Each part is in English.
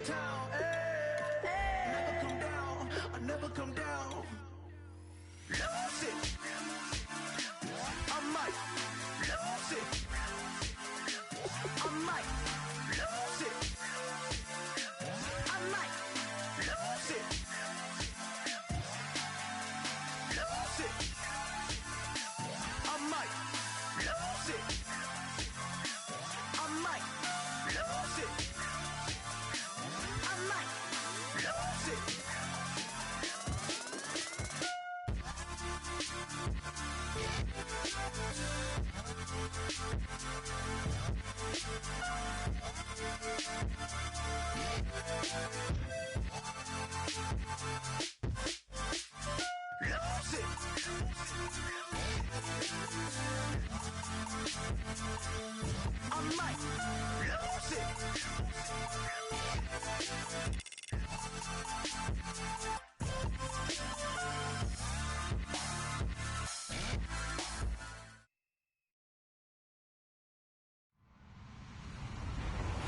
town. Hey, never come down. I never come down. Lose it. I might lose it. I might lose it. I might lose it. Lose it. I might lose it. I might lose it. I might lose it.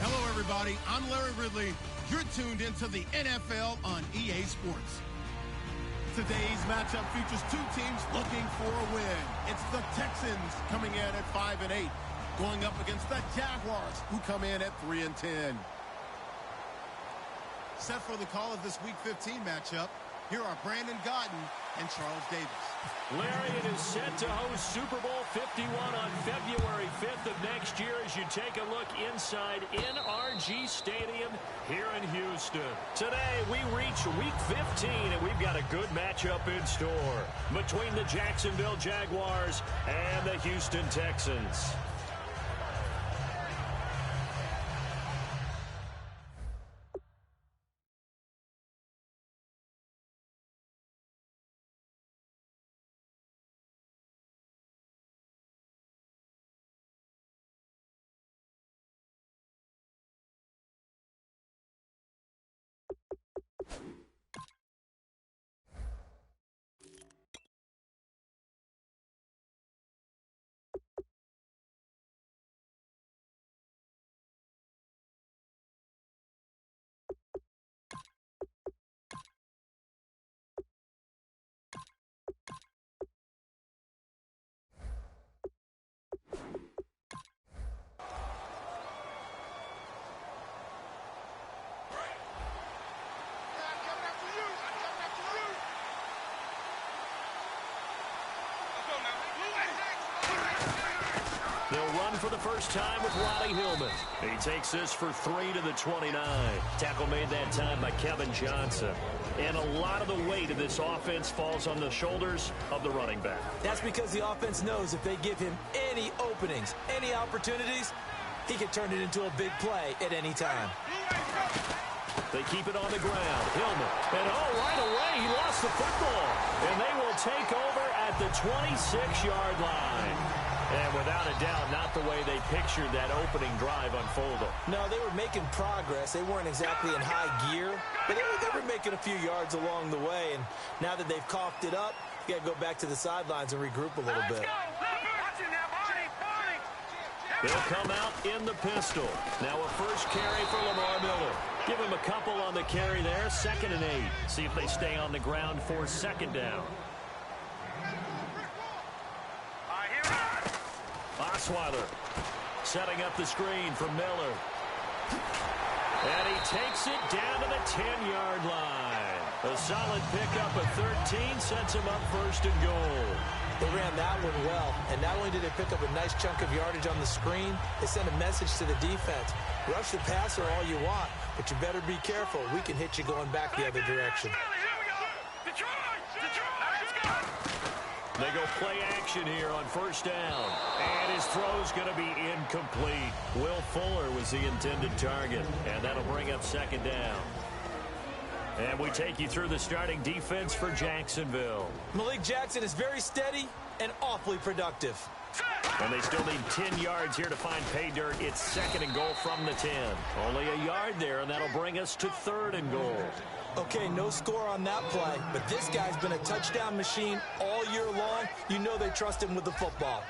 Hello, everybody. I'm Larry Ridley. You're tuned into the NFL on EA Sports. Today's matchup features two teams looking for a win. It's the Texans coming in at 5-8, going up against the Jaguars, who come in at 3-10. Set for the call of this Week 15 matchup, here are Brandon Gaudin and Charles Davis. Larry, it is set to host Super Bowl 51 on February 5th of next year as you take a look inside NRG Stadium here in Houston. Today, we reach Week 15, and we've got a good matchup in store between the Jacksonville Jaguars and the Houston Texans. They'll run for the first time with Ronnie Hillman. He takes this for 3 to the 29. Tackle made that time by Kevin Johnson. And a lot of the weight of this offense falls on the shoulders of the running back. That's because the offense knows if they give him any openings, any opportunities, he can turn it into a big play at any time. They keep it on the ground. Hillman. And right away, he lost the football. And they will take over at the 26-yard line. And without a doubt, not the way they pictured that opening drive unfolded. No, they were making progress. They weren't exactly in high gear, but they were making a few yards along the way. And now that they've coughed it up, you got to go back to the sidelines and regroup a little bit. They'll come out in the pistol. Now a first carry for Lamar Miller. Give him a couple on the carry there, 2nd and 8. See if they stay on the ground for 2nd down. Osweiler setting up the screen for Miller. And he takes it down to the 10-yard line. A solid pickup of 13 sets him up 1st and goal. They ran that one well, and not only did they pick up a nice chunk of yardage on the screen, they sent a message to the defense. Rush the passer all you want, but you better be careful. We can hit you going back the other direction. They go play action here on 1st down. And his throw's going to be incomplete. Will Fuller was the intended target. And that'll bring up 2nd down. And we take you through the starting defense for Jacksonville. Malik Jackson is very steady and awfully productive. And they still need 10 yards here to find pay dirt. It's 2nd and goal from the 10. Only a yard there, and that'll bring us to 3rd and goal. Okay, no score on that play, but this guy's been a touchdown machine all year long. You know they trust him with the football.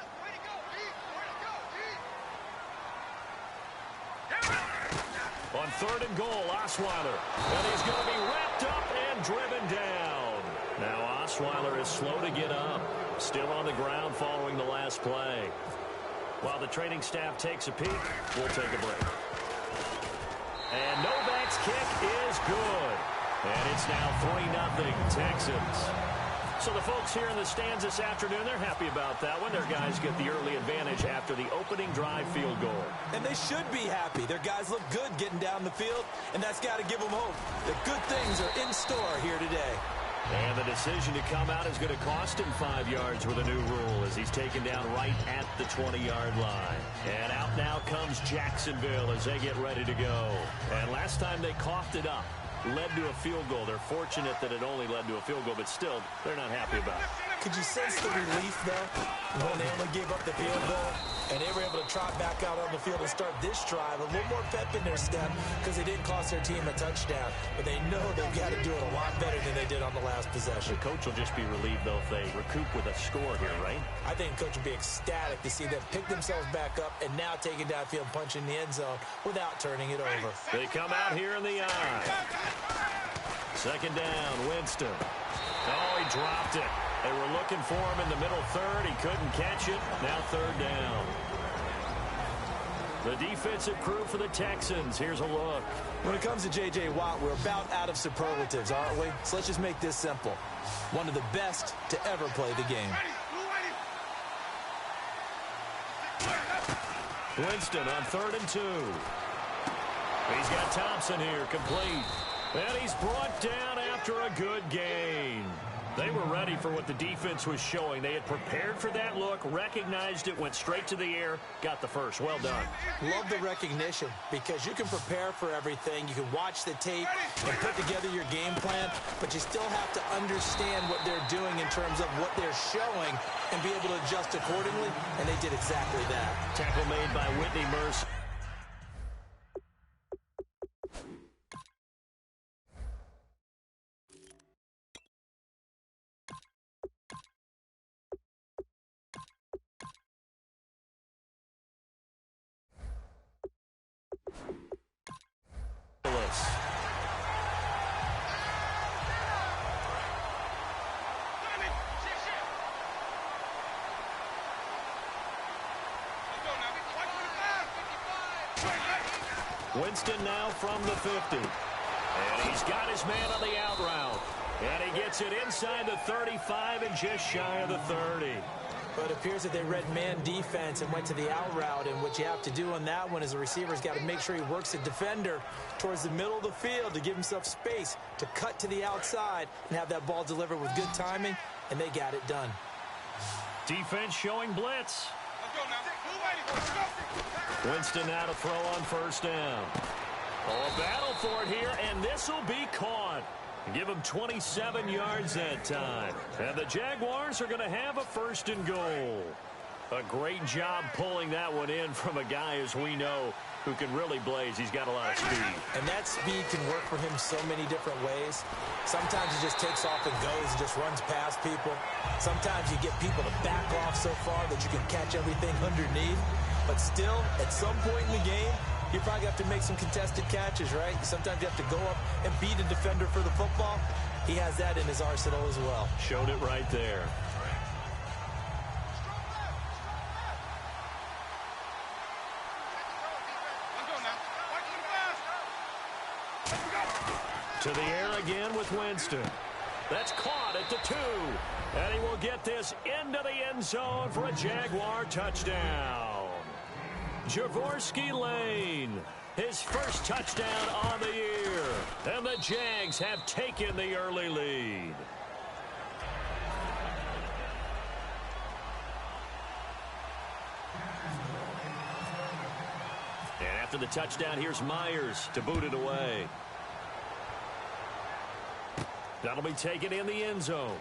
On 3rd and goal, Osweiler. And he's going to be wrapped up and driven down. Now Osweiler is slow to get up. Still on the ground following the last play. While the training staff takes a peek, we'll take a break. And Novak's kick is good. And it's now 3-0 Texans. So the folks here in the stands this afternoon, they're happy about that one. Their guys get the early advantage after the opening drive field goal. And they should be happy. Their guys look good getting down the field, and that's got to give them hope that good things are in store here today. And the decision to come out is going to cost him 5 yards with a new rule as he's taken down right at the 20-yard line. And out now comes Jacksonville as they get ready to go. And last time they coughed it up, led to a field goal. They're fortunate that it only led to a field goal, but still, they're not happy about it. Could you sense the relief, though, when they only gave up the field goal and they were able to trot back out on the field and start this drive? A little more pep in their step because they didn't cost their team a touchdown. But they know they've got to do it a lot better than they did on the last possession. The coach will just be relieved, though, if they recoup with a score here, right? I think the coach will be ecstatic to see them pick themselves back up and now take it downfield, punching the end zone without turning it over. They come out here in the eye. 2nd down, Winston. Oh, he dropped it. They were looking for him in the middle third. He couldn't catch it. Now 3rd down. The defensive crew for the Texans. Here's a look. When it comes to J.J. Watt, we're about out of superlatives, aren't we? So let's just make this simple. One of the best to ever play the game. Winston on 3rd and 2. He's got Thompson here, complete. And he's brought down after a good gain. They were ready for what the defense was showing. They had prepared for that look, recognized it, went straight to the air, got the first. Well done. Love the recognition because you can prepare for everything. You can watch the tape and put together your game plan, but you still have to understand what they're doing in terms of what they're showing and be able to adjust accordingly, and they did exactly that. Tackle made by Whitney Mercer. Winston now from the 50. And he's got his man on the out route. And he gets it inside the 35 and just shy of the 30. But it appears that they read man defense and went to the out route. And what you have to do on that one is the receiver's got to make sure he works the defender towards the middle of the field to give himself space to cut to the outside and have that ball delivered with good timing. And they got it done. Defense showing blitz. Winston now to throw on 1st down. Oh, a battle for it here, and this will be caught. Give him 27 yards that time. And the Jaguars are going to have a 1st and goal. A great job pulling that one in from a guy, as we know, who can really blaze. He's got a lot of speed. And that speed can work for him so many different ways. Sometimes he just takes off and goes and just runs past people. Sometimes you get people to back off so far that you can catch everything underneath. But still, at some point in the game, you probably have to make some contested catches, right? Sometimes you have to go up and beat a defender for the football. He has that in his arsenal as well. Showed it right there. To the air again with Winston. That's caught at the 2. And he will get this into the end zone for a Jaguar touchdown. Javorsky Lane, his first touchdown on the year. And the Jags have taken the early lead. And after the touchdown, here's Myers to boot it away. That'll be taken in the end zone.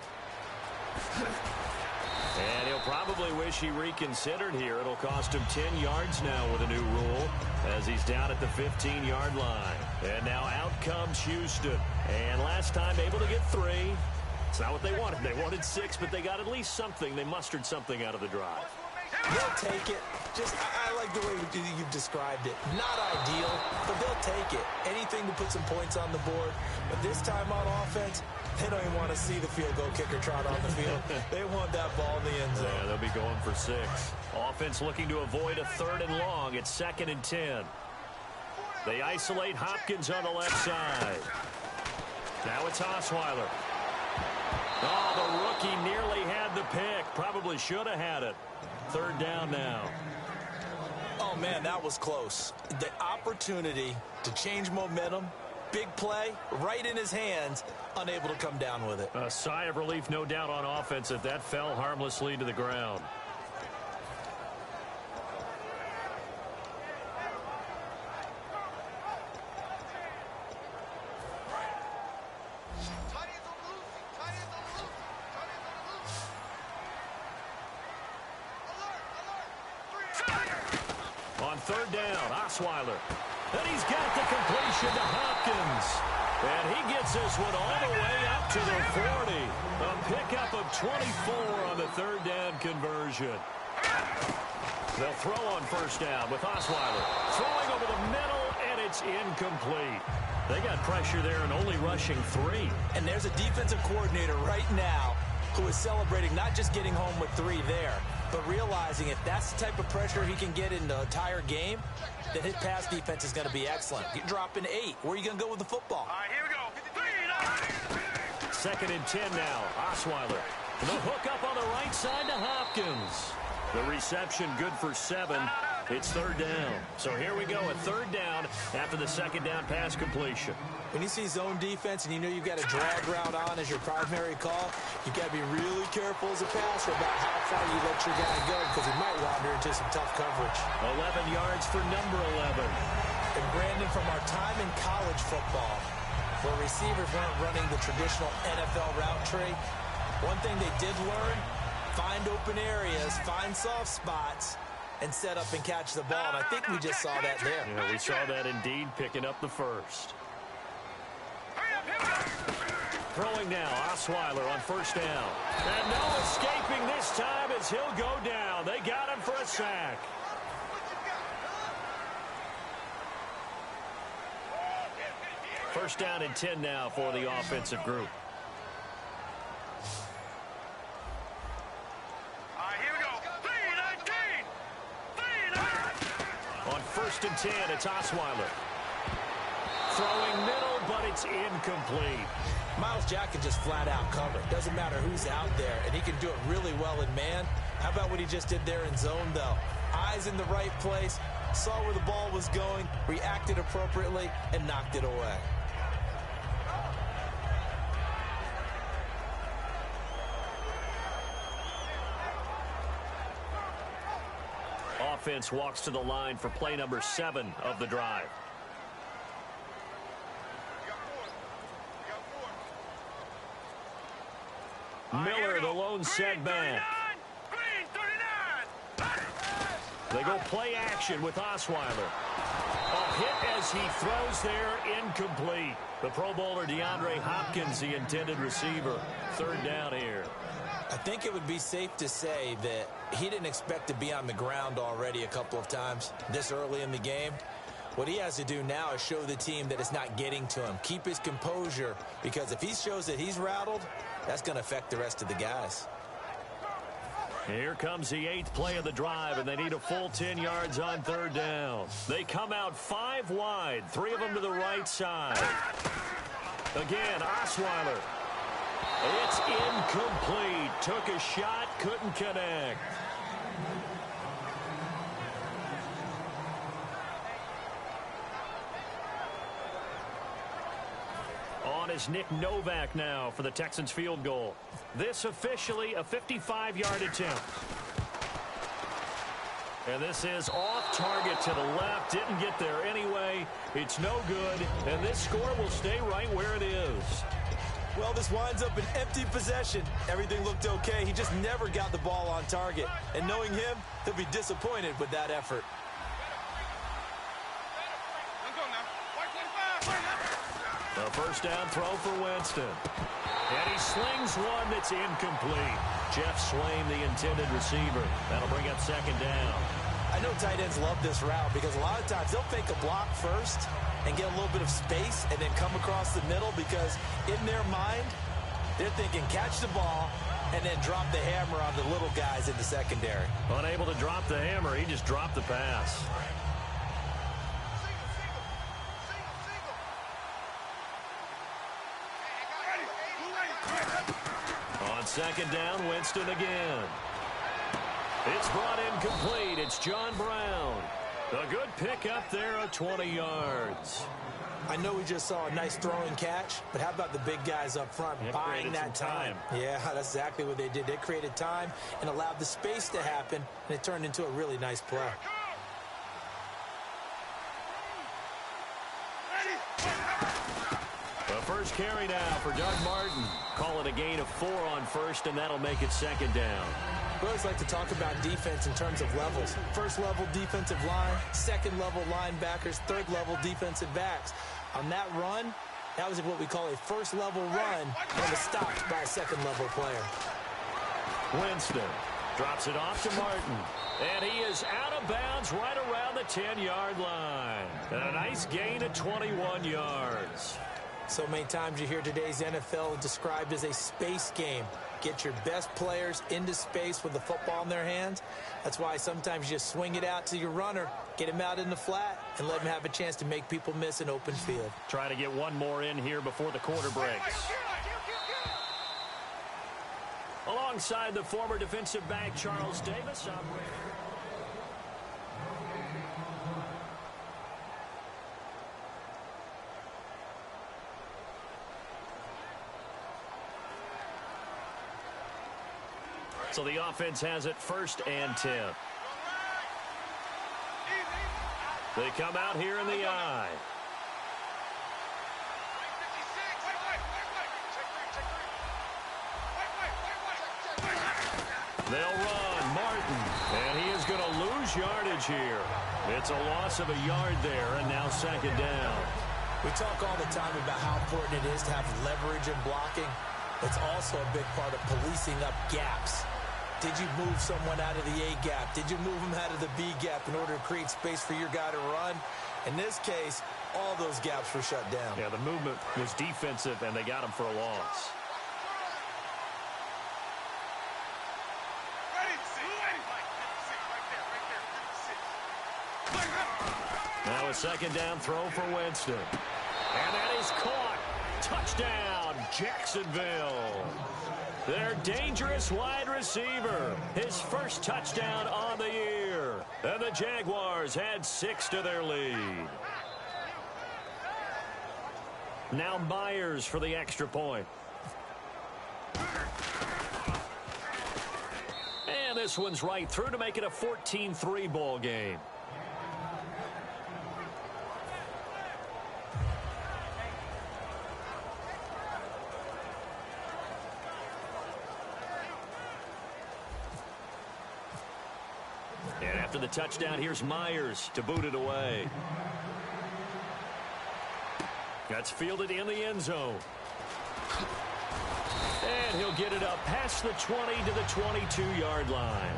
And he'll probably wish he reconsidered here. It'll cost him 10 yards now with a new rule as he's down at the 15-yard line. And now out comes Houston. And last time able to get 3. It's not what they wanted. They wanted 6, but they got at least something. They mustered something out of the drive. They'll take it. I like the way you've described it. Not ideal, but they'll take it. Anything to put some points on the board. But this time on offense, they don't even want to see the field goal kicker trot on the field. They want that ball in the end zone. Yeah, they'll be going for 6. Offense looking to avoid a 3rd and long. It's 2nd and 10. They isolate Hopkins on the left side. Now it's Osweiler. Oh, the rookie nearly had the pick. Probably should have had it. 3rd down now. Oh, man, that was close. The opportunity to change momentum, big play, right in his hands, unable to come down with it. A sigh of relief, no doubt, on offense if that fell harmlessly to the ground. On 3rd down, Osweiler. And he's got the completion to Hopkins. And he gets this one all the way up to the 40. A pickup of 24 on the 3rd down conversion. They'll throw on 1st down with Osweiler. Throwing over the middle, and it's incomplete. They got pressure there and only rushing 3. And there's a defensive coordinator right now who is celebrating not just getting home with 3 there, but realizing if that's the type of pressure he can get in the entire game, then his pass defense is going to be excellent. You're dropping 8. Where are you going to go with the football? All right, here we go. 2nd and 10 now. Osweiler. The hook up on the right side to Hopkins. The reception good for 7. It's 3rd down. So here we go, a 3rd down after the 2nd down pass completion. When you see zone defense and you know you've got a drag route on as your primary call, you've got to be really careful as a passer about how far you let your guy go because he might wander into some tough coverage. 11 yards for number 11. And Brandon, from our time in college football, where receivers weren't running the traditional NFL route tree, one thing they did learn, find open areas, find soft spots, and set up and catch the ball. And I think we just saw that there. Yeah, we saw that indeed, picking up the 1st. Throwing now, Osweiler on 1st down. And no escaping this time as he'll go down. They got him for a sack. First down and 10 now for the offensive group. On 1st and 10, it's Osweiler. Throwing middle, but it's incomplete. Miles Jack can just flat out cover. Doesn't matter who's out there, and he can do it really well in man. How about what he just did there in zone, though? Eyes in the right place, saw where the ball was going, reacted appropriately, and knocked it away. Offense walks to the line for play number 7 of the drive. Miller, the lone setback. They go play action with Osweiler. A hit as he throws there, incomplete. The Pro Bowler DeAndre Hopkins, the intended receiver. 3rd down here. I think it would be safe to say that he didn't expect to be on the ground already a couple of times this early in the game. What he has to do now is show the team that it's not getting to him. Keep his composure, because if he shows that he's rattled, that's going to affect the rest of the guys. Here comes the 8th play of the drive, and they need a full 10 yards on 3rd down. They come out 5 wide, 3 of them to the right side. Again, Osweiler. It's incomplete. Took a shot, couldn't connect. On is Nick Novak now for the Texans field goal. This officially a 55-yard attempt. And this is off target to the left. Didn't get there anyway. It's no good. And this score will stay right where it is. Well, this winds up an empty possession. Everything looked okay. He just never got the ball on target. And knowing him, he'll be disappointed with that effort. A first down throw for Winston. And he slings one that's incomplete. Jeff Swain, the intended receiver. That'll bring up second down. I know tight ends love this route because a lot of times they'll fake a block first and get a little bit of space and then come across the middle because in their mind, they're thinking catch the ball and then drop the hammer on the little guys in the secondary. Unable to drop the hammer, he just dropped the pass. On second down, Winston again. It's brought in complete. It's John Brown. A good pickup there of 20 yards. I know we just saw a nice throwing catch, but how about the big guys up front buying that time? Yeah, that's exactly what they did. They created time and allowed the space to happen, and it turned into a really nice play. The first carry now for Doug Martin. Call it a gain of 4 on first, and that'll make it second down. We always like to talk about defense in terms of levels. First level defensive line, second level linebackers, third level defensive backs. On that run, that was what we call a first level run, and it was stopped by a second level player. Winston drops it off to Martin. And he is out of bounds right around the 10-yard line. And a nice gain of 21 yards. So many times you hear today's NFL described as a space game. Get your best players into space with the football in their hands. That's why sometimes you just swing it out to your runner, get him out in the flat, and let him have a chance to make people miss an open field. Try to get one more in here before the quarter breaks. Alongside the former defensive back, Charles Davis. So the offense has it 1st and 10. They come out here in the I. They'll run. Martin. And he is going to lose yardage here. It's a loss of a yard there, and now second down. We talk all the time about how important it is to have leverage in blocking. It's also a big part of policing up gaps. Did you move someone out of the A gap? Did you move them out of the B gap in order to create space for your guy to run? In this case, all those gaps were shut down. Yeah, the movement was defensive, and they got him for a loss. Now a second down throw for Winston. And that is caught. Touchdown, Jacksonville. Their dangerous wide receiver. His first touchdown on the year. And the Jaguars had 6 to their lead. Now Myers for the extra point. And this one's right through to make it a 14-3 ball game. And after the touchdown, here's Myers to boot it away. That's fielded in the end zone. And he'll get it up past the 20 to the 22-yard line.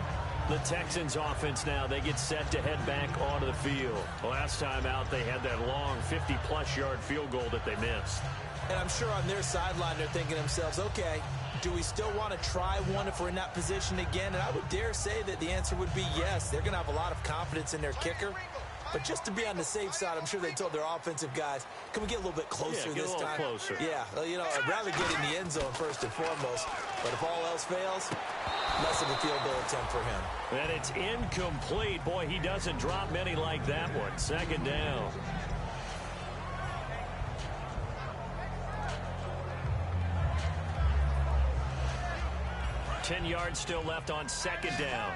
The Texans offense now, they get set to head back onto the field. Last time out, they had that long 50-plus yard field goal that they missed. And I'm sure on their sideline, they're thinking to themselves, okay, do we still want to try one if we're in that position again? And I would dare say that the answer would be yes. They're going to have a lot of confidence in their kicker. But just to be on the safe side, I'm sure they told their offensive guys, can we get a little bit closer this time? Closer. Yeah, well, you know, I'd rather get in the end zone first and foremost. But if all else fails, less of a field goal attempt for him. And it's incomplete. Boy, he doesn't drop many like that one. Second down. Ten yards still left on second down.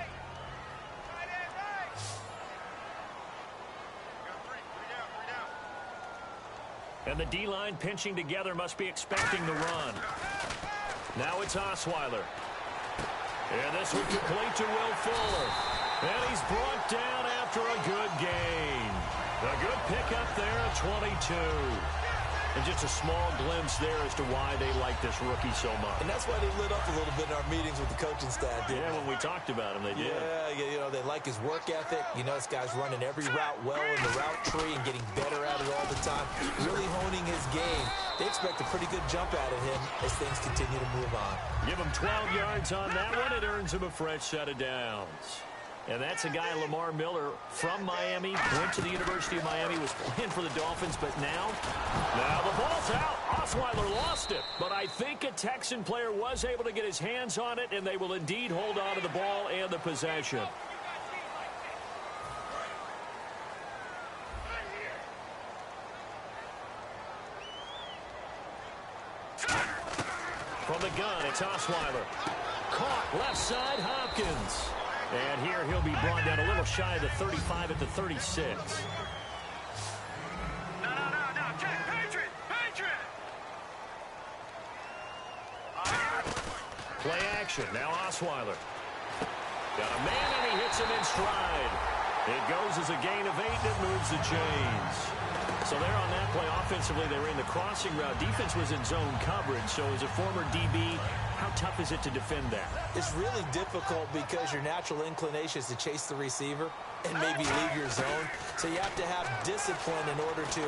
And the D-line pinching together, must be expecting the run. Now it's Osweiler. And this one complete to Will Fuller. And he's brought down after a good gain. A good pickup there at 22. And just a small glimpse there as to why they like this rookie so much. And that's why they lit up a little bit in our meetings with the coaching staff. Yeah, when we talked about him, they did. Yeah, you know, they like his work ethic. You know, this guy's running every route well in the route tree and getting better at it all the time, really honing his game. They expect a pretty good jump out of him as things continue to move on. Give him 12 yards on that one. It earns him a fresh set of downs. And that's a guy, Lamar Miller, from Miami, went to the University of Miami, was playing for the Dolphins, but now the ball's out. Osweiler lost it, but I think a Texan player was able to get his hands on it, and they will indeed hold on to the ball and the possession. From the gun, it's Osweiler. Caught left side, Hopkins. And here he'll be brought down a little shy of the 35 at the 36. No, check, Patriot! Play action, now Osweiler. Got a man and he hits him in stride. It goes as a gain of 8 and it moves the chains. So there on that play, offensively, they were in the crossing route. Defense was in zone coverage, so as a former DB, how tough is it to defend that? It's really difficult because your natural inclination is to chase the receiver and maybe leave your zone. So you have to have discipline in order to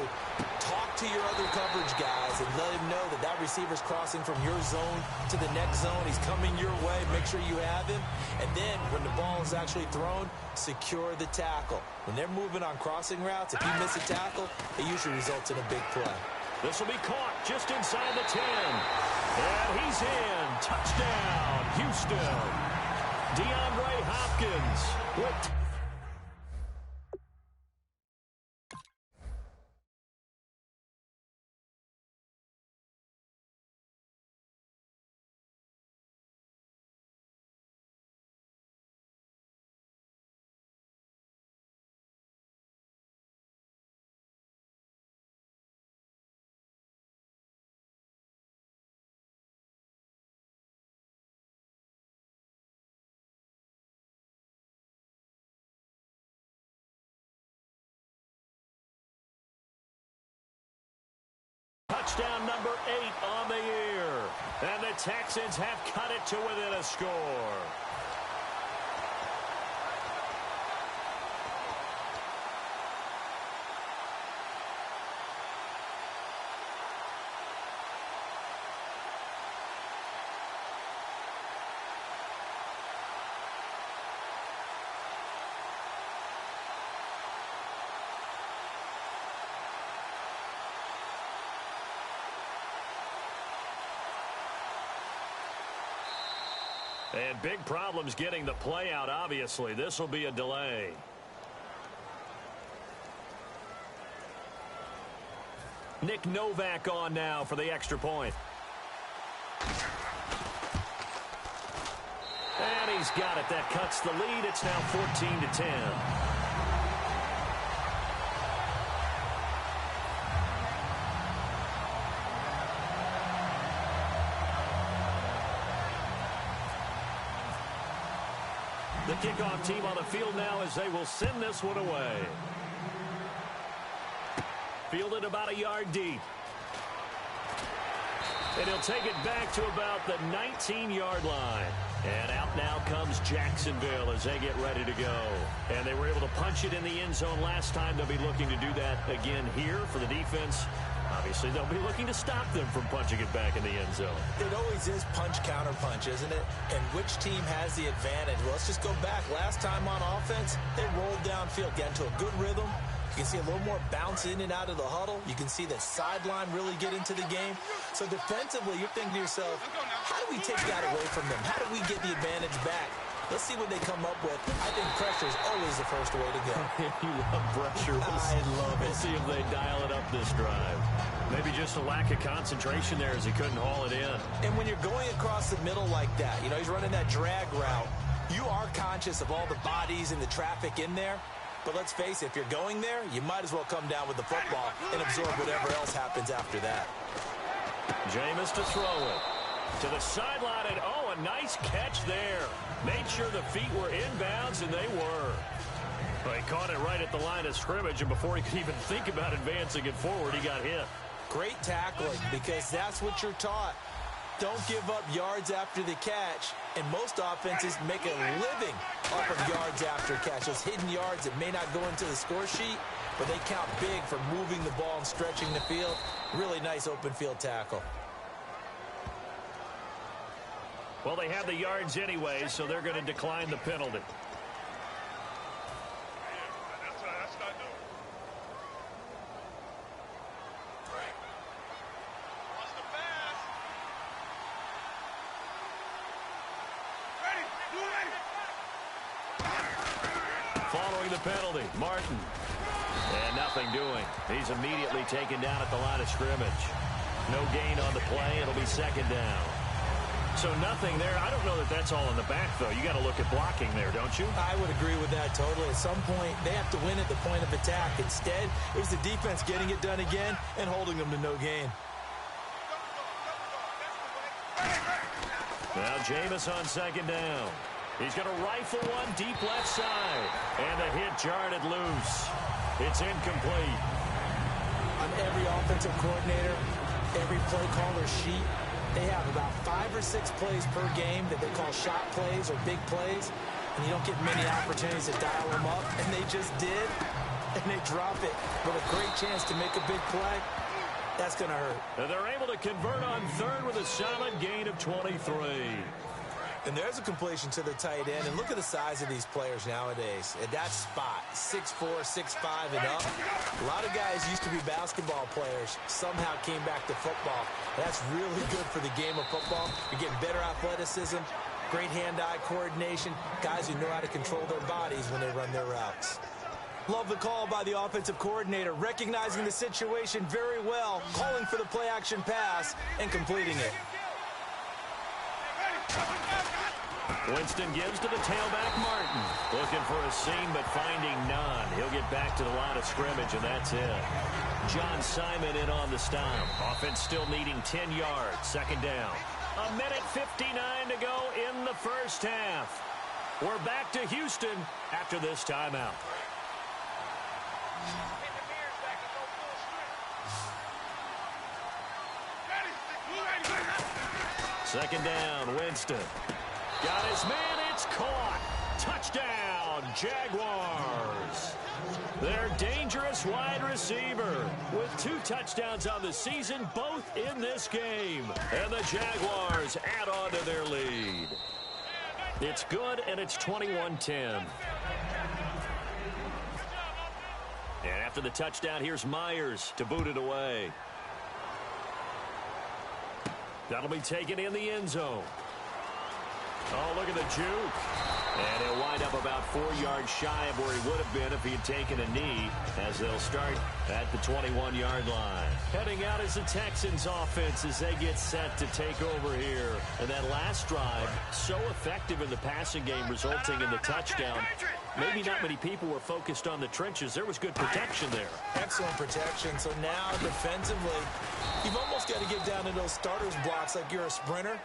talk to your other coverage guys and let him know that that receiver's crossing from your zone to the next zone. He's coming your way. Make sure you have him. And then when the ball is actually thrown, secure the tackle. When they're moving on crossing routes, if you miss a tackle, it usually results in a big play. This will be caught just inside the 10. And he's in. Touchdown, Houston. DeAndre Hopkins with touchdown number 8 on the year. And the Texans have cut it to within a score. And big problems getting the play out, obviously. This will be a delay. Nick Novak on now for the extra point. And he's got it. That cuts the lead. It's now 14-10. The kickoff team on the field now as they will send this one away. Fielded about a yard deep. And he'll take it back to about the 19-yard line. And out now comes Jacksonville as they get ready to go. And they were able to punch it in the end zone last time. They'll be looking to do that again here for the defense. Obviously, they'll be looking to stop them from punching it back in the end zone. It always is punch-counter-punch, isn't it? And which team has the advantage? Well, let's just go back. Last time on offense, they rolled downfield, got into a good rhythm. You can see a little more bounce in and out of the huddle. You can see the sideline really get into the game. So defensively, you're thinking to yourself, how do we take that away from them? How do we get the advantage back? Let's see what they come up with. I think pressure is always the first way to go. You love pressure. I love it. We'll see if they dial it up this drive. Maybe just a lack of concentration there as he couldn't haul it in. And when you're going across the middle like that, you know, he's running that drag route, you are conscious of all the bodies and the traffic in there. But let's face it, if you're going there, you might as well come down with the football and absorb whatever else happens after that. Jameis to throw it. To the sideline, and oh, a nice catch there. Made sure the feet were inbounds, and they were. Well, he caught it right at the line of scrimmage, and before he could even think about advancing it forward, he got hit. Great tackling, because that's what you're taught. Don't give up yards after the catch, and most offenses make a living off of yards after catch. Those hidden yards that may not go into the score sheet, but they count big for moving the ball and stretching the field. Really nice open field tackle. Well, they have the yards anyway, so they're going to decline the penalty. Following the penalty, Martin. And nothing doing. He's immediately taken down at the line of scrimmage. No gain on the play. It'll be second down. So nothing there. I don't know that that's all in the back, though. You got to look at blocking there, don't you? I would agree with that totally. At some point, they have to win at the point of attack. Instead, it was the defense getting it done again and holding them to no gain. Now Jameis on second down. He's going to rifle one deep left side. And the hit jarred it loose. It's incomplete. On every offensive coordinator, every play caller sheet, they have about 5 or 6 plays per game that they call shot plays or big plays. And you don't get many opportunities to dial them up. And they just did. And they drop it with a great chance to make a big play. That's going to hurt. And they're able to convert on third with a solid gain of 23. And there's a completion to the tight end. And look at the size of these players nowadays. At that spot, 6'4", 6'5", and up. A lot of guys used to be basketball players. Somehow came back to football. That's really good for the game of football. You're getting better athleticism, great hand-eye coordination, guys who know how to control their bodies when they run their routes. Love the call by the offensive coordinator, recognizing the situation very well, calling for the play-action pass, and completing it. Winston gives to the tailback, Martin. Looking for a seam, but finding none. He'll get back to the line of scrimmage, and that's it. John Simon in on the stop. Offense still needing 10 yards. Second down. 1:59 to go in the first half. We're back to Houston after this timeout. Second down, Winston. Got his man, it's caught. Touchdown, Jaguars. Their dangerous wide receiver with 2 touchdowns on the season, both in this game. And the Jaguars add on to their lead. It's good, and it's 21-10. And after the touchdown, here's Myers to boot it away. That'll be taken in the end zone. Oh, look at the juke. And he'll wind up about 4 yards shy of where he would have been if he had taken a knee, as they'll start at the 21-yard line. Heading out is the Texans offense as they get set to take over here. And that last drive, so effective in the passing game, resulting in the touchdown. Maybe not many people were focused on the trenches. There was good protection there. Excellent protection. So now, defensively, you've almost got to get down to those starters blocks like you're a sprinter.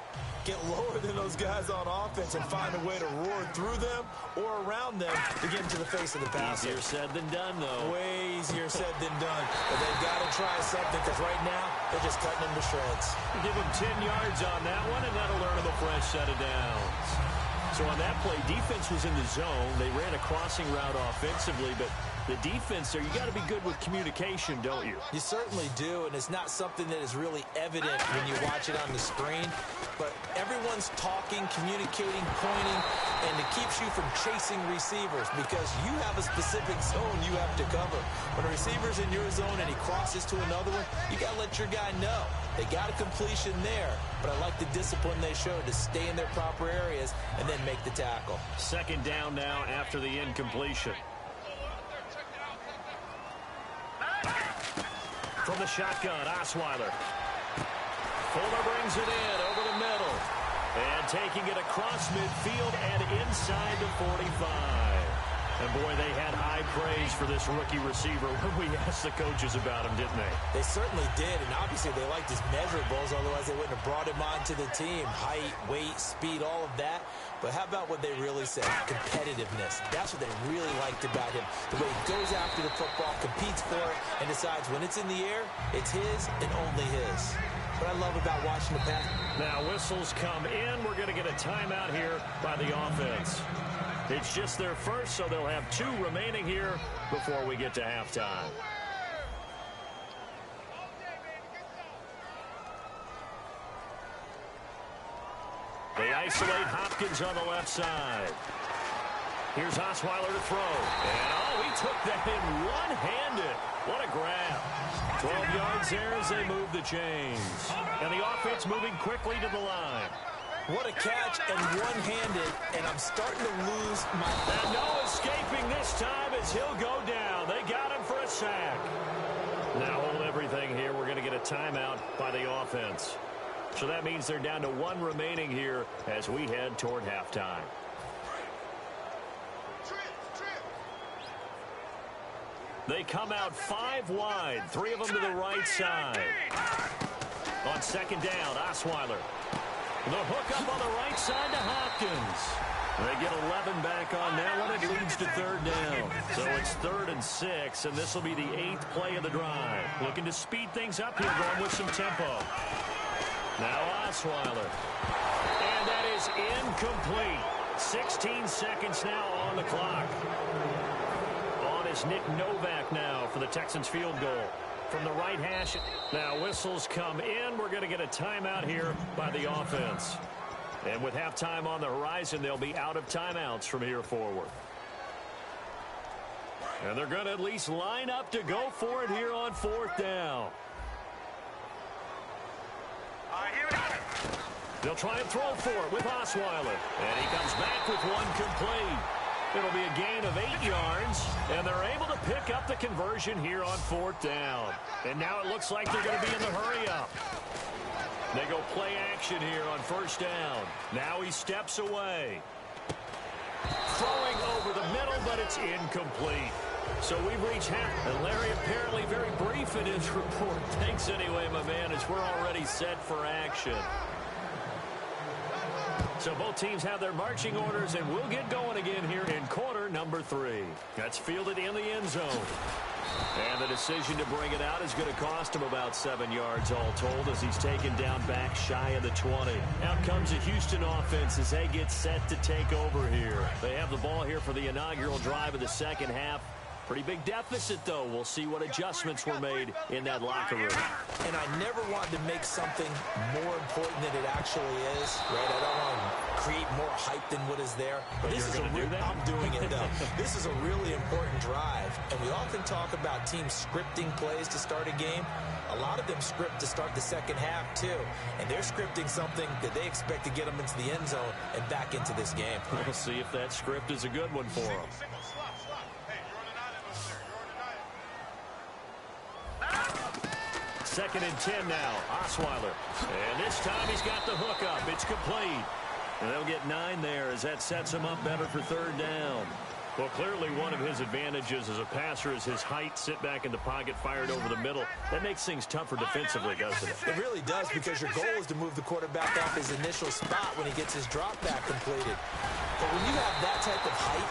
Get lower than those guys on offense and find a way to roar through them or around them to get into the face of the passer. Easier said than done, though. Way easier said than done. But they've got to try something, because right now they're just cutting them to shreds. Give them 10 yards on that one, and that'll earn them a fresh set of downs. So on that play, defense was in the zone. They ran a crossing route offensively, but the defense there, you got to be good with communication, don't you? You certainly do, and it's not something that is really evident when you watch it on the screen. But everyone's talking, communicating, pointing, and it keeps you from chasing receivers, because you have a specific zone you have to cover. When a receiver's in your zone and he crosses to another one, you got to let your guy know. They got a completion there, but I like the discipline they showed to stay in their proper areas and then make the tackle. Second down now after the incompletion. From the shotgun, Osweiler. Fuller brings it in over the middle. And taking it across midfield and inside the 45. And, boy, they had high praise for this rookie receiver when we asked the coaches about him, didn't they? They certainly did, and obviously they liked his measurables, otherwise they wouldn't have brought him onto the team. Height, weight, speed, all of that. But how about what they really said? Competitiveness. That's what they really liked about him. The way he goes after the football, competes for it, and decides when it's in the air, it's his and only his. What I love about watching the pass. Now whistles come in. We're going to get a timeout here by the offense. It's just their first, so they'll have 2 remaining here before we get to halftime. They isolate Hopkins on the left side. Here's Osweiler to throw. And, he took that in one-handed. What a grab. 12 yards there as they move the chains. And the offense moving quickly to the line. What a catch and one-handed, and I'm starting to lose my... And no escaping this time as he'll go down. They got him for a sack. Now hold everything here. We're going to get a timeout by the offense. So that means they're down to 1 remaining here as we head toward halftime. They come out 5 wide, 3 of them to the right side. On second down, Osweiler. The hook up on the right side to Hopkins. They get 11 back on that one. It leads to 3rd down. So it's 3rd and 6, and this will be the 8th play of the drive. Looking to speed things up here, going with some tempo. Now Osweiler. And that is incomplete. 16 seconds now on the clock. On is Nick Novak now for the Texans field goal. From the right hash. Now whistles come in. We're going to get a timeout here by the offense. And with halftime on the horizon, they'll be out of timeouts from here forward. And they're going to at least line up to go for it here on 4th down. They'll try and throw for it with Osweiler. And he comes back with one complete. It'll be a gain of 8 yards, and they're able to pick up the conversion here on 4th down. And now it looks like they're going to be in the hurry-up. They go play action here on 1st down. Now he steps away. Throwing over the middle, but it's incomplete. So we've reached half. And Larry apparently very brief in his report. Thanks anyway, my man, as we're already set for action. So both teams have their marching orders, and we'll get going again here in quarter number 3. That's fielded in the end zone. And the decision to bring it out is going to cost him about 7 yards all told as he's taken down back shy of the 20. Out comes the Houston offense as they get set to take over here. They have the ball here for the inaugural drive of the second half. Pretty big deficit, though. We'll see what adjustments were made in that locker room. And I never wanted to make something more important than it actually is, right? I don't want to create more hype than what is there. But this is I'm doing it, though. This is a really important drive. And we often talk about teams scripting plays to start a game. A lot of them script to start the second half, too. And they're scripting something that they expect to get them into the end zone and back into this game. We'll see if that script is a good one for them. Second and 10 now. Osweiler. And this time he's got the hook up. It's complete. And they'll get 9 there as that sets him up better for 3rd down. Well, clearly one of his advantages as a passer is his height, sit back in the pocket, fired over the middle. That makes things tougher defensively, doesn't it? It really does, because your goal is to move the quarterback off his initial spot when he gets his drop back completed. But when you have that type of height,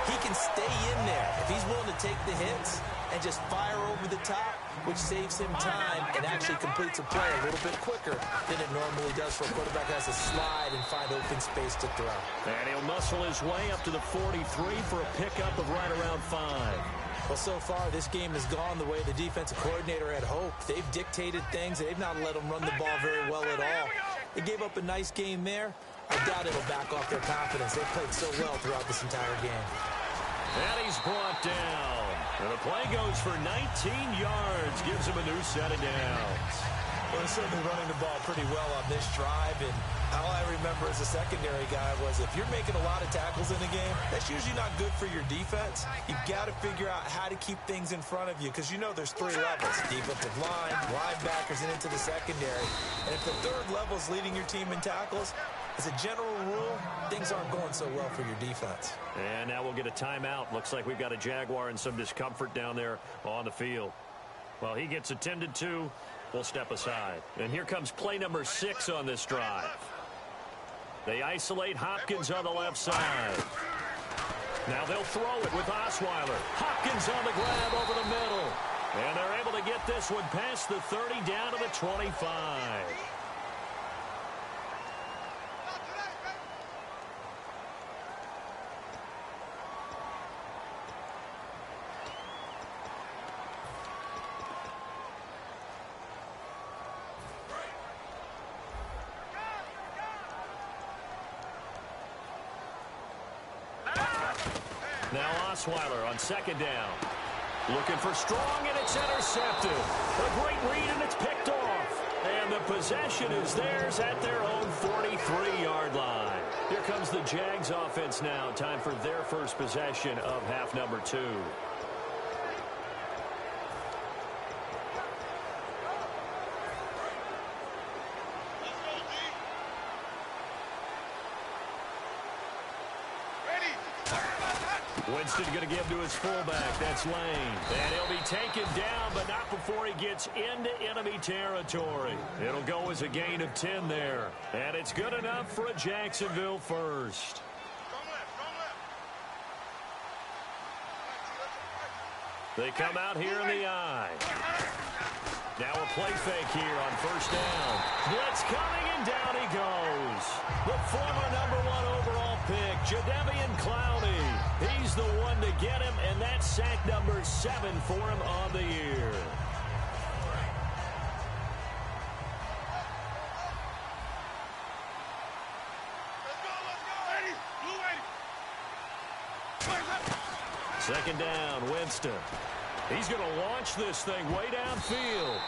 he can stay in there. If he's willing to take the hits and just fire over the top, which saves him time and actually completes a play a little bit quicker than it normally does for a quarterback who has to slide and find open space to throw. And he'll muscle his way up to the 43 for a pickup of right around 5. Well, so far, this game has gone the way the defensive coordinator had hoped. They've dictated things. They've not let them run the ball very well at all. They gave up a nice game there. I doubt it'll back off their confidence. They've played so well throughout this entire game. And he's brought down. And the play goes for 19 yards. Gives him a new set of downs. Well, they're certainly running the ball pretty well on this drive. And all I remember as a secondary guy was if you're making a lot of tackles in a game, that's usually not good for your defense. You've got to figure out how to keep things in front of you, because you know there's 3 levels: defensive line, linebackers, and into the secondary. And if the 3rd level is leading your team in tackles, As a general rule, things aren't going so well for your defense. And now we'll get a timeout. Looks like we've got a Jaguar in some discomfort down there on the field. Well, he gets attended to. We'll step aside. And here comes play number 6 on this drive. They isolate Hopkins on the left side. Now they'll throw it with Osweiler. Hopkins on the grab over the middle. And they're able to get this one past the 30 down to the 25. Now Osweiler on second down. Looking for Strong, and it's intercepted. A great read, and it's picked off. And the possession is theirs at their own 43-yard line. Here comes the Jags offense now. Time for their first possession of half number 2. Winston going to give to his fullback. That's Lane. And he'll be taken down, but not before he gets into enemy territory. It'll go as a gain of 10 there. And it's good enough for a Jacksonville first. They come out here in the I. Now a play fake here on first down. Blitz coming, and down he goes. The former #1 overall pick, Jadeveon Clowney. He's the one to get him, and that's sack number 7 for him on the year. Second down, Winston. He's going to launch this thing way downfield.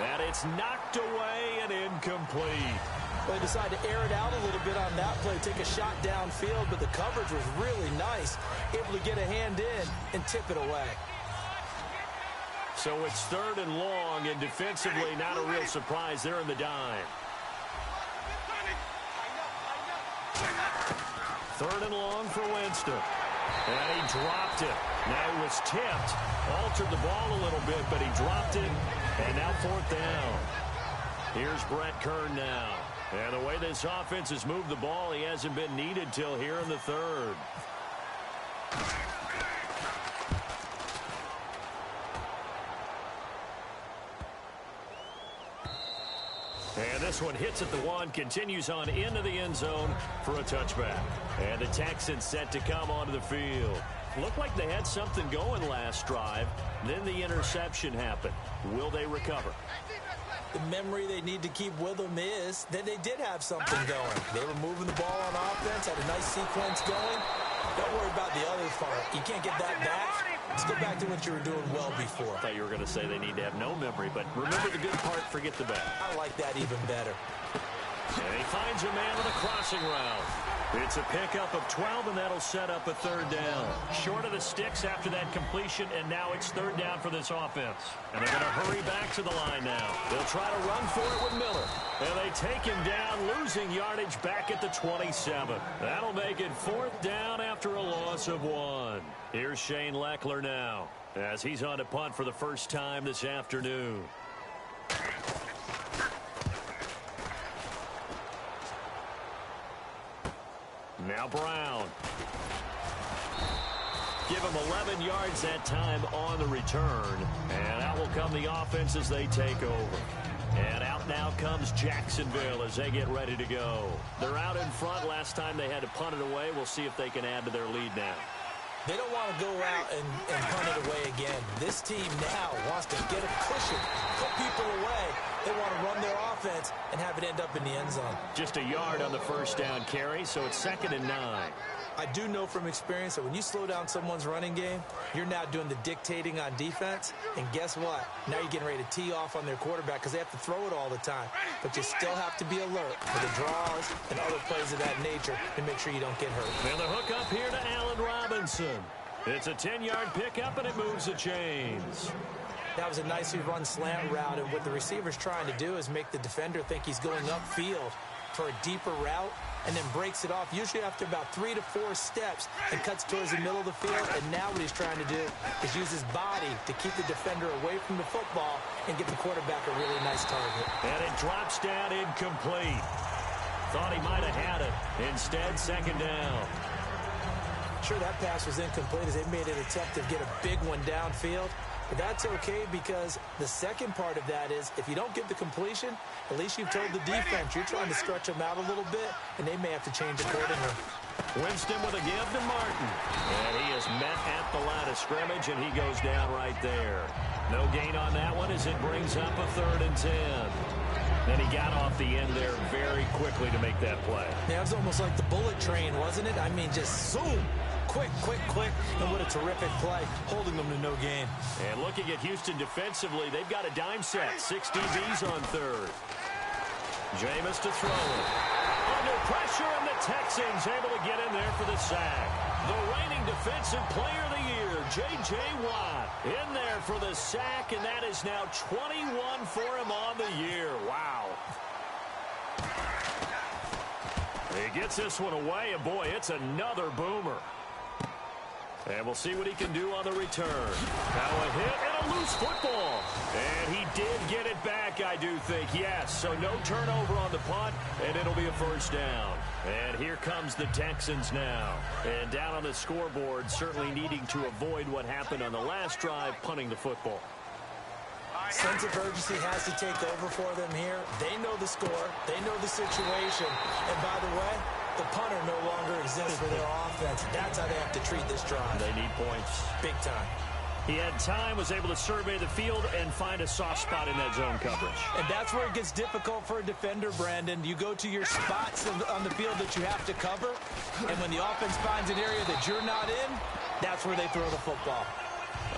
And it's knocked away and incomplete. Well, they decided to air it out a little bit on that play, take a shot downfield, but the coverage was really nice. Able to get a hand in and tip it away. So it's 3rd and long, and defensively not a real surprise. They're in the dime. 3rd and long for Winston. And he dropped it. Now he was tipped, altered the ball a little bit, but he dropped it. And now 4th down. Here's Brett Kern now. And the way this offense has moved the ball, he hasn't been needed till here in the 3rd. And this one hits at the 1, continues on into the end zone for a touchback. And the Texans set to come onto the field. Looked like they had something going last drive. Then the interception happened. Will they recover? The memory they need to keep with them is that they did have something going. They were moving the ball on offense, had a nice sequence going. Don't worry about the other part. You can't get that back. Let's go back to what you were doing well before. I thought you were going to say they need to have no memory, but remember the good part, forget the bad. I like that even better. And he finds a man on a crossing route. It's a pickup of 12, and that'll set up a 3rd down. Short of the sticks after that completion, and now it's 3rd down for this offense. And they're going to hurry back to the line now. They'll try to run for it with Miller. And they take him down, losing yardage back at the 27. That'll make it 4th down after a loss of 1. Here's Shane Leckler now, as he's on to punt for the first time this afternoon. Now Brown. Give him 11 yards that time on the return. And out will come the offense as they take over. And out now comes Jacksonville as they get ready to go. They're out in front. Last time they had to punt it away. We'll see if they can add to their lead now. They don't want to go out and punt it away again. This team now wants to get a cushion, put people away. They want to run their offense and have it end up in the end zone. Just a yard on the first down carry, so it's 2nd and 9. I do know from experience that when you slow down someone's running game, you're now doing the dictating on defense. And guess what? Now you're getting ready to tee off on their quarterback because they have to throw it all the time. But you still have to be alert for the draws and other plays of that nature to make sure you don't get hurt. And the hook up here to Allen Robinson. It's a 10-yard pickup, and it moves the chains. That was a nicely run slant route, and what the receiver's trying to do is make the defender think he's going upfield. for a deeper route and then breaks it off, usually after about 3 to 4 steps, and cuts towards the middle of the field. And now what he's trying to do is use his body to keep the defender away from the football and get the quarterback a really nice target. And it drops down incomplete. Thought he might have had it. Instead, second down. Sure, that pass was incomplete as they made an attempt to get a big one downfield. But that's okay, because the second part of that is if you don't get the completion, at least you've told the defense you're trying to stretch them out a little bit, and they may have to change accordingly. Winston with a give to Martin. And he is met at the line of scrimmage, and he goes down right there. No gain on that one as it brings up a 3rd and 10. Then he got off the end there very quickly to make that play. Yeah, it was almost like the bullet train, wasn't it? I mean, just zoom. Quick, quick, quick. And what a terrific play, holding them to no gain. And looking at Houston defensively, they've got a dime set. 6 DBs on 3rd. Jameis to throw it. Under pressure, and the Texans able to get in there for the sack. The reigning defensive player of the year, J.J. Watt, in there for the sack, and that is now 21 for him on the year. Wow. He gets this one away, and boy, it's another boomer. And we'll see what he can do on the return. Now a hit and a loose football. And he did get it back, I do think. Yes, so no turnover on the punt, and it'll be a 1st down. And here comes the Texans now. And down on the scoreboard, certainly needing to avoid what happened on the last drive, punting the football. Sense of urgency has to take over for them here. They know the score. They know the situation. And by the way, the punter no longer exists for their offense. That's how they have to treat this drive. They need points. Big time. He had time, was able to survey the field and find a soft spot in that zone coverage. And that's where it gets difficult for a defender, Brandon. You go to your spots on the field that you have to cover, and when the offense finds an area that you're not in, that's where they throw the football.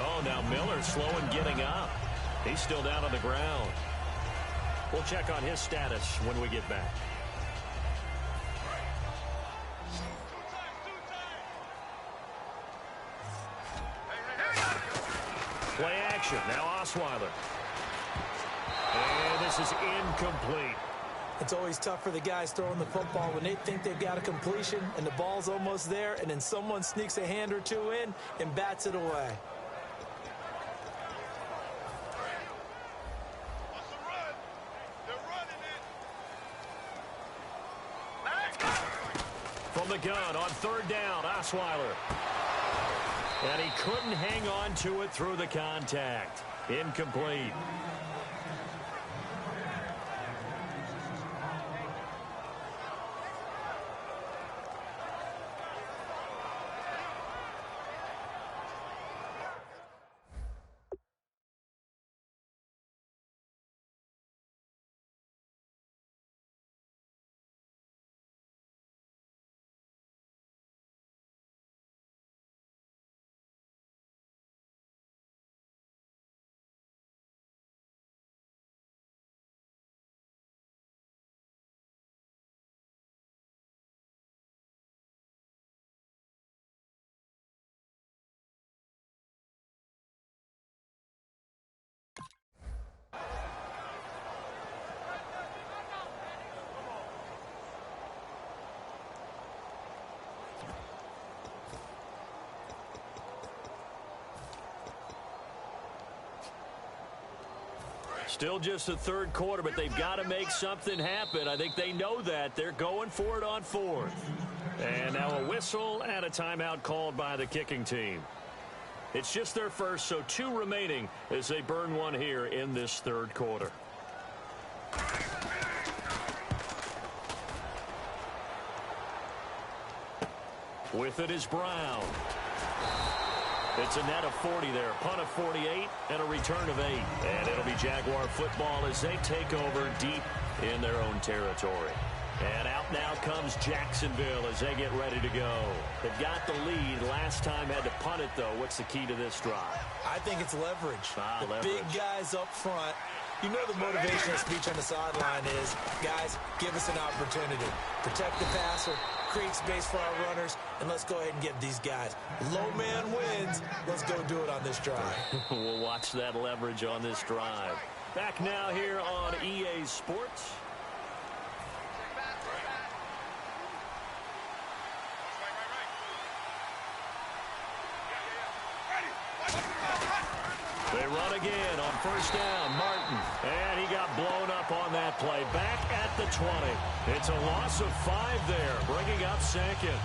Oh, now Miller's slow in getting up. He's still down on the ground. We'll check on his status when we get back. Play action. Now Osweiler. And this is incomplete. It's always tough for the guys throwing the football when they think they've got a completion and the ball's almost there, and then someone sneaks a hand or two in and bats it away. From the gun on 3rd down, Osweiler. And he couldn't hang on to it through the contact. Incomplete. Still just the 3rd quarter, but they've got to make something happen. I think they know that. They're going for it on 4th. And now a whistle and a timeout called by the kicking team. It's just their first, so 2 remaining as they burn one here in this 3rd quarter. With it is Brown. It's a net of 40 there, punt of 48, and a return of 8. And it'll be Jaguar football as they take over deep in their own territory. And out now comes Jacksonville as they get ready to go. They've got the lead. Last time had to punt it, though. What's the key to this drive? I think it's leverage. Leverage. Big guys up front. You know the motivational speech on the sideline is, guys, give us an opportunity. Protect the passer, create space for our runners, and let's go ahead and give these guys. Low man wins. Let's go do it on this drive. We'll watch that leverage on this drive. Back now here on EA Sports. first down. Martin. And he got blown up on that play. Back at the 20. It's a loss of 5 there, bringing up second.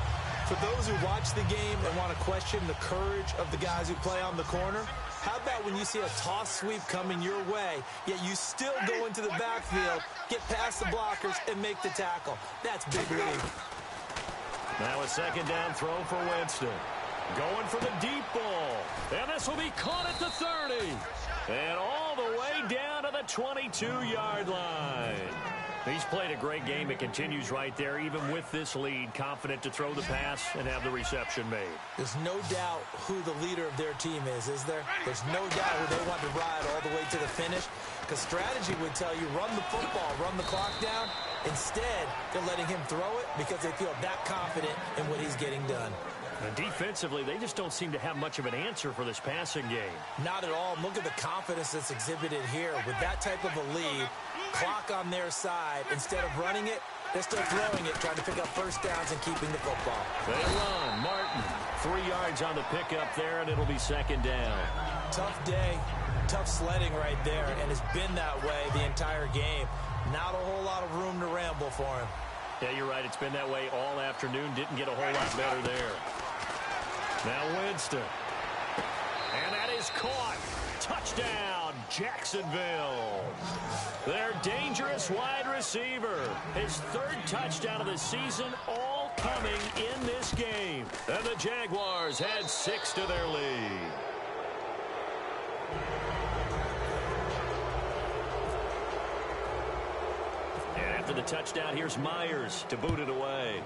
For those who watch the game and want to question the courage of the guys who play on the corner, how about when you see a toss sweep coming your way, yet you still go into the backfield, get past the blockers, and make the tackle? That's big league. Now a second down throw for Winston. Going for the deep ball. And this will be caught at the 30. And all the way down to the 22-yard line. He's played a great game. It continues right there, even with this lead, confident to throw the pass and have the reception made. There's no doubt who the leader of their team is there? There's no doubt who they want to ride all the way to the finish, because strategy would tell you run the football, run the clock down. Instead, they're letting him throw it because they feel that confident in what he's getting done. And defensively, they just don't seem to have much of an answer for this passing game. Not at all. Look at the confidence that's exhibited here. With that type of a lead, clock on their side, instead of running it, they're still throwing it, trying to pick up first downs and keeping the football. They run. Martin, 3 yards on the pickup there, and it'll be second down. Tough day, tough sledding right there, and it's been that way the entire game. Not a whole lot of room to ramble for him. Yeah, you're right. It's been that way all afternoon. Didn't get a whole lot better there. Now Winston. And that is caught. Touchdown, Jacksonville. Their dangerous wide receiver. His 3rd touchdown of the season, all coming in this game. And the Jaguars had 6 to their lead. And after the touchdown, here's Myers to boot it away.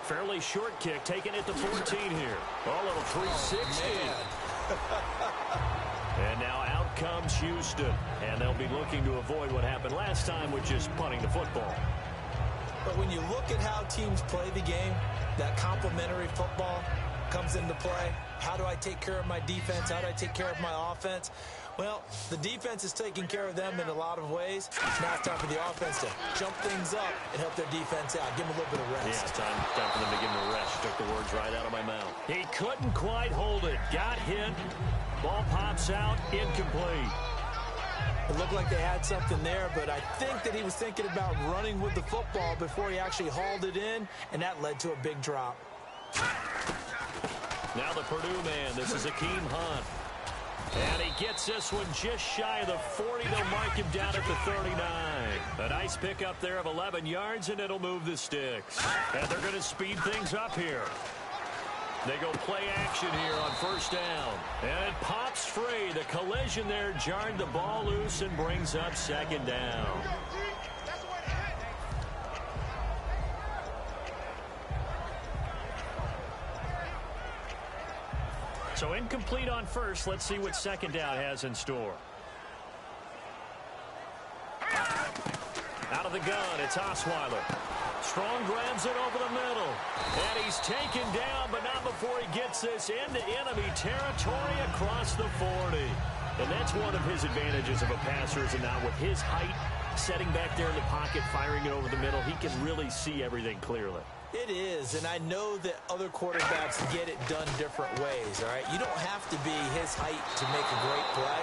Fairly short kick, taking it to 14 here. Oh, little 360. And now out comes Houston. And they'll be looking to avoid what happened last time, which is punting the football. But when you look at how teams play the game, that complementary football comes into play. How do I take care of my defense? How do I take care of my offense? Well, the defense is taking care of them in a lot of ways. Now it's time for the offense to jump things up and help their defense out. Give them a little bit of rest. Yeah, it's time for them to give them a rest. Took the words right out of my mouth. He couldn't quite hold it. Got hit. Ball pops out. Incomplete. It looked like they had something there, but I think that he was thinking about running with the football before he actually hauled it in, and that led to a big drop. Now the Purdue man. This is Akeem Hunt. And he gets this one just shy of the 40. They'll mark him down at the 39. A nice pickup there of 11 yards, and it'll move the sticks. And they're going to speed things up here. They go play action here on first down. And it pops free. The collision there jarred the ball loose and brings up second down. So incomplete on first. Let's see what second down has in store. Out of the gun, it's Osweiler. Strong grabs it over the middle. And he's taken down, but not before he gets this into enemy territory across the 40. And that's one of his advantages of a passer, is now with his height, setting back there in the pocket, firing it over the middle, he can really see everything clearly. It is, and I know that other quarterbacks get it done different ways, all right? You don't have to be his height to make a great play,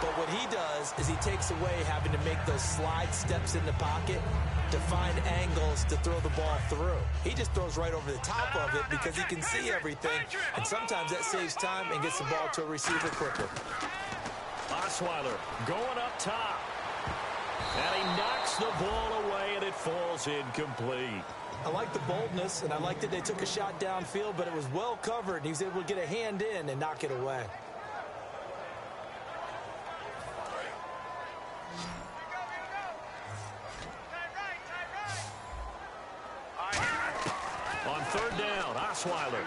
but what he does is he takes away having to make those slide steps in the pocket to find angles to throw the ball through. He just throws right over the top of it because he can see everything, and sometimes that saves time and gets the ball to a receiver quicker. Osweiler going up top, and he knocks the ball away, and it falls incomplete. I like the boldness, and I like that they took a shot downfield, but it was well covered, and he was able to get a hand in and knock it away. On third down, Osweiler.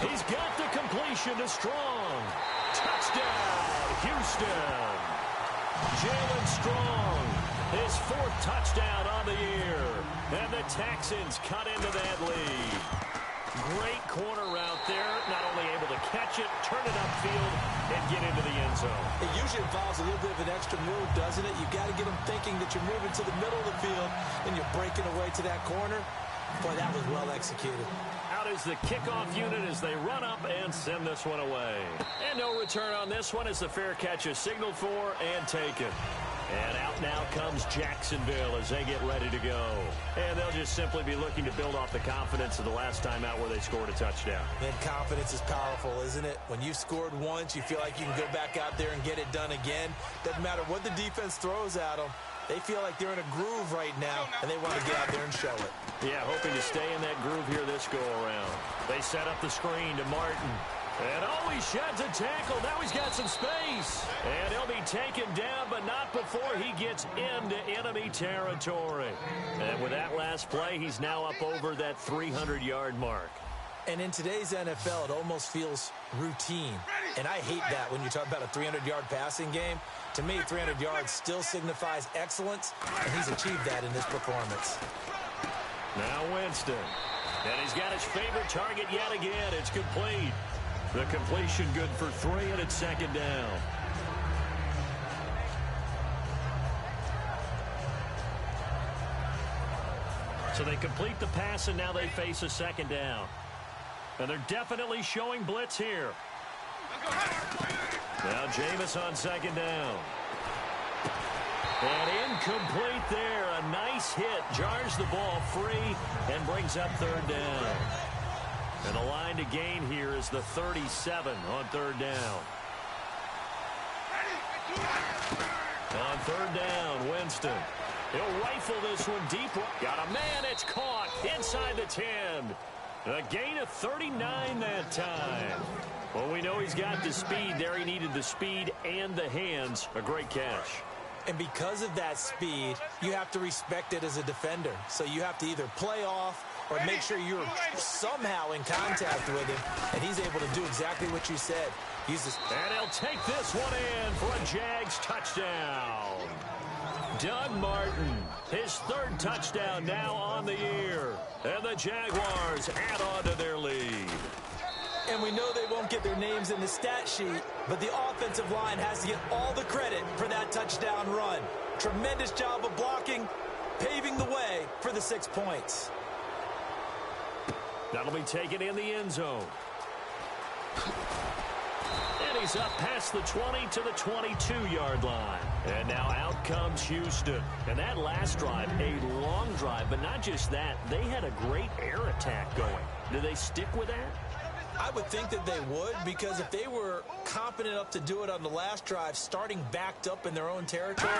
He's got the completion to Strong. Touchdown, Houston. Jalen Strong, his 4th touchdown on the year. And the Texans cut into that lead. Great corner route there. Not only able to catch it, turn it upfield, and get into the end zone. It usually involves a little bit of an extra move, doesn't it? You've got to get them thinking that you're moving to the middle of the field and you're breaking away to that corner. Boy, that was well executed. out is the kickoff unit as they run up and send this one away. And no return on this one as the fair catch is signaled for and taken. And out now comes Jacksonville as they get ready to go. And they'll just simply be looking to build off the confidence of the last time out where they scored a touchdown. Man, confidence is powerful, isn't it? When you've scored once, you feel like you can go back out there and get it done again. Doesn't matter what the defense throws at them. They feel like they're in a groove right now, and they want to get out there and show it. Yeah, hoping to stay in that groove here this go-around. They set up the screen to Martin. And oh, he sheds a tackle. Now he's got some space. And he'll be taken down, but not before he gets into enemy territory. And with that last play, he's now up over that 300-yard mark. And in today's NFL, it almost feels routine. And I hate that when you talk about a 300-yard passing game. To me, 300 yards still signifies excellence, and he's achieved that in this performance. Now Winston. And he's got his favorite target yet again. It's complete. The completion good for 3, and it's second down. So they complete the pass, and now they face a second down. And they're definitely showing blitz here. Now Jameis on second down. And incomplete there. A nice hit. Jars the ball free and brings up third down. And the line to gain here is the 37 on third down. On third down, Winston. He'll rifle this one deep. Got a man. It's caught inside the 10. A gain of 39 that time. Well, we know he's got the speed there. He needed the speed and the hands. A great catch. And because of that speed, you have to respect it as a defender. So you have to either play off or make sure you're somehow in contact with him. And he's able to do exactly what you said. And he'll take this one in for a Jags touchdown. Doug Martin, his third touchdown now on the year. And the Jaguars add on to their lead. And we know they won't get their names in the stat sheet, but the offensive line has to get all the credit for that touchdown run. Tremendous job of blocking, paving the way for the 6 points. That'll be taken in the end zone. And he's up past the 20 to the 22-yard line. And now out comes Houston. And that last drive, a long drive, but not just that. They had a great air attack going. Do they stick with that? I would think that they would, because if they were competent enough to do it on the last drive, starting backed up in their own territory,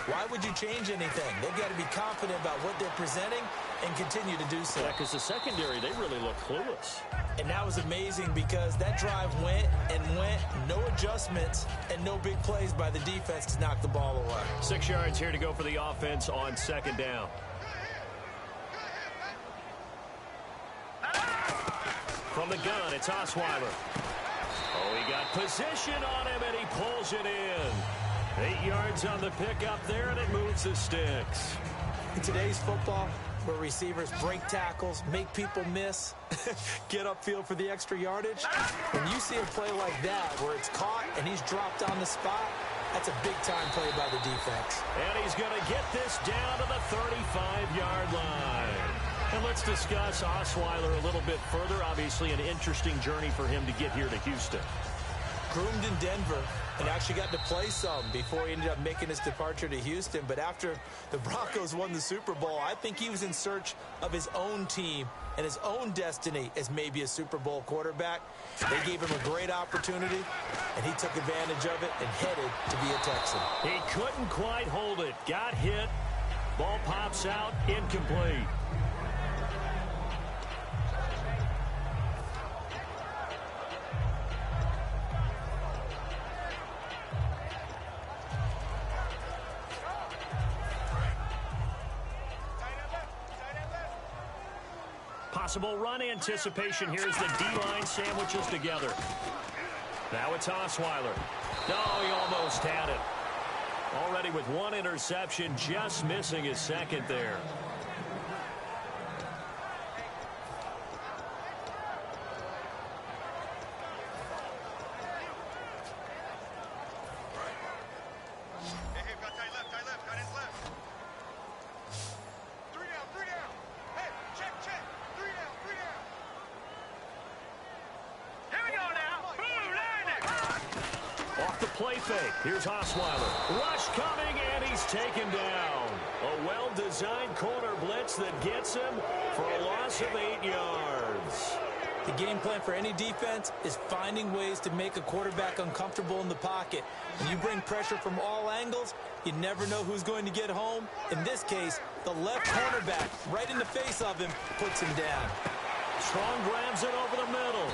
why would you change anything? They've got to be confident about what they're presenting and continue to do so. Yeah, because the secondary, they really look clueless. And that was amazing because that drive went and went, no adjustments, and no big plays by the defense to knock the ball away. 6 yards here to go for the offense on second down. From the gun, it's Osweiler. Oh, he got position on him, and he pulls it in. 8 yards on the pickup there, and it moves the sticks. In today's football, where receivers break tackles, make people miss, get upfield for the extra yardage, when you see a play like that where it's caught and he's dropped on the spot, that's a big-time play by the defense. And he's going to get this down to the 35-yard line. And let's discuss Osweiler a little bit further. Obviously, an interesting journey for him to get here to Houston. Groomed in Denver and actually got to play some before he ended up making his departure to Houston. But after the Broncos won the Super Bowl, I think he was in search of his own team and his own destiny as maybe a Super Bowl quarterback. They gave him a great opportunity, and he took advantage of it and headed to be a Texan. He couldn't quite hold it. Got hit. Ball pops out. Incomplete. Possible run anticipation here as the D-line sandwiches together. Now it's Osweiler. No, he almost had it. Already with one interception, just missing his second there. fake. Here's Osweiler. Rush coming, and he's taken down. A well-designed corner blitz that gets him for a loss of 8 yards. The game plan for any defense is finding ways to make a quarterback uncomfortable in the pocket. When you bring pressure from all angles, you never know who's going to get home. In this case, the left cornerback, right in the face of him, puts him down. Strong grabs it over the middle.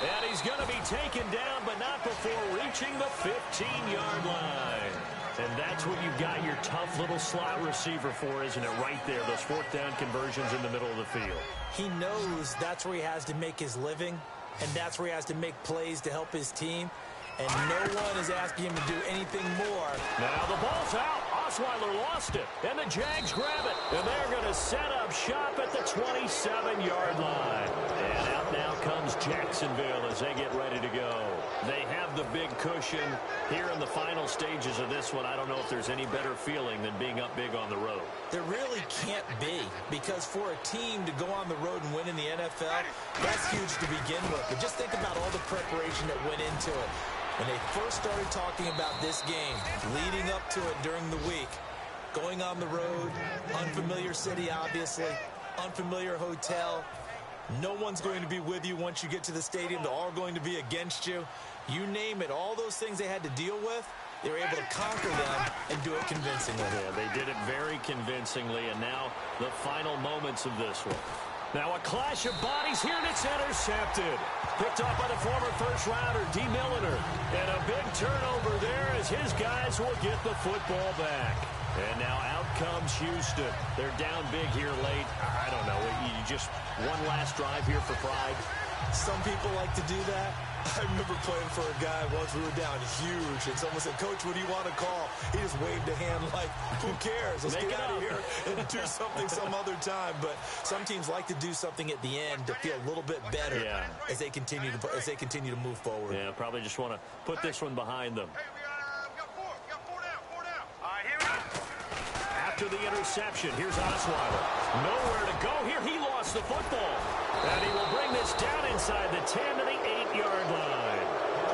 And he's going to be taken down, but not before reaching the 15-yard line. And that's what you've got your tough little slot receiver for, isn't it? Right there, those fourth down conversions in the middle of the field. He knows that's where he has to make his living, and that's where he has to make plays to help his team. And no one is asking him to do anything more. Now the ball's out. Osweiler lost it. And the Jags grab it. And they're going to set up shop at the 27-yard line. And out now comes Jacksonville as they get ready to go. They have the big cushion here in the final stages of this one. I don't know if there's any better feeling than being up big on the road. There really can't be, because for a team to go on the road and win in the NFL, that's huge to begin with. But just think about all the preparation that went into it. When they first started talking about this game, leading up to it during the week, going on the road, unfamiliar city, obviously, unfamiliar hotel. No one's going to be with you once you get to the stadium. They're all going to be against you. You name it, all those things they had to deal with, they were able to conquer them and do it convincingly. Yeah, they did it very convincingly, and now the final moments of this one. Now a clash of bodies here, and it's intercepted. Picked up by the former first-rounder, D. Milliner. And a big turnover there as his guys will get the football back. And now out comes Houston. They're down big here late. I don't know. You just one last drive here for pride. Some people like to do that. I remember playing for a guy once. We were down huge, and someone said, "Coach, what do you want to call?" He just waved a hand like, "Who cares? Let's get out of here and do something some other time." But some teams like to do something at the end to feel a little bit better as they continue to move forward. Yeah, probably just want to put this one behind them. Hey, we got four down. All right, here we go. After the interception, here's Osweiler. Nowhere to go here. He lost the football. And he will bring this down inside the 10 to the 8-yard line.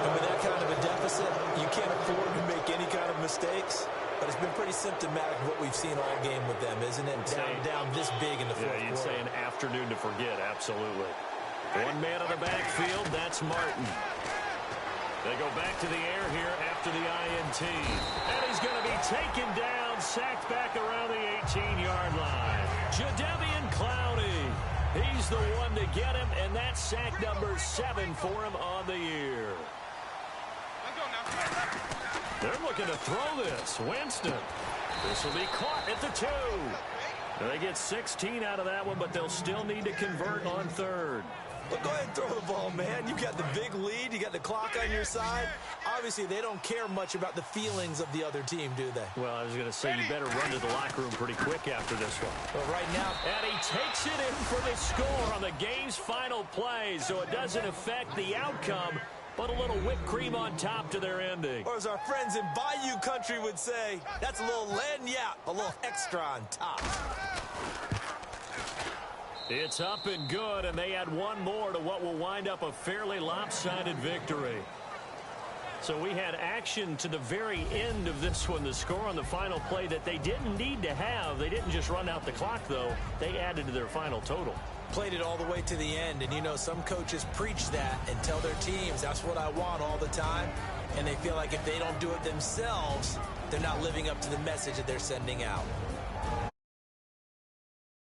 And with that kind of a deficit, you can't afford to make any kind of mistakes. But it's been pretty symptomatic of what we've seen all game with them, isn't it? Down this big in the fourth quarter. You'd say an afternoon to forget, absolutely. One man on the backfield, that's Martin. They go back to the air here after the INT. And he's going to be taken down, sacked back around the 18-yard line. Jadeveon Clowney. He's the one to get him, and that's sack number 7 for him on the year. They're looking to throw this. Winston. This will be caught at the 2. They get 16 out of that one, but they'll still need to convert on third. Well, go ahead and throw the ball, man. You got the big lead. You got the clock on your side. Obviously, they don't care much about the feelings of the other team, do they? Well, I was going to say, you better run to the locker room pretty quick after this one. But right now... And he takes it in for the score on the game's final play, so it doesn't affect the outcome, but a little whipped cream on top to their ending. Or as our friends in Bayou Country would say, that's a little lagniappe, a little extra on top. It's up and good, and they add one more to what will wind up a fairly lopsided victory. So we had action to the very end of this one, the score on the final play that they didn't need to have. They didn't just run out the clock, though. They added to their final total. Played it all the way to the end, and you know, some coaches preach that and tell their teams, that's what I want all the time, and they feel like if they don't do it themselves, they're not living up to the message that they're sending out.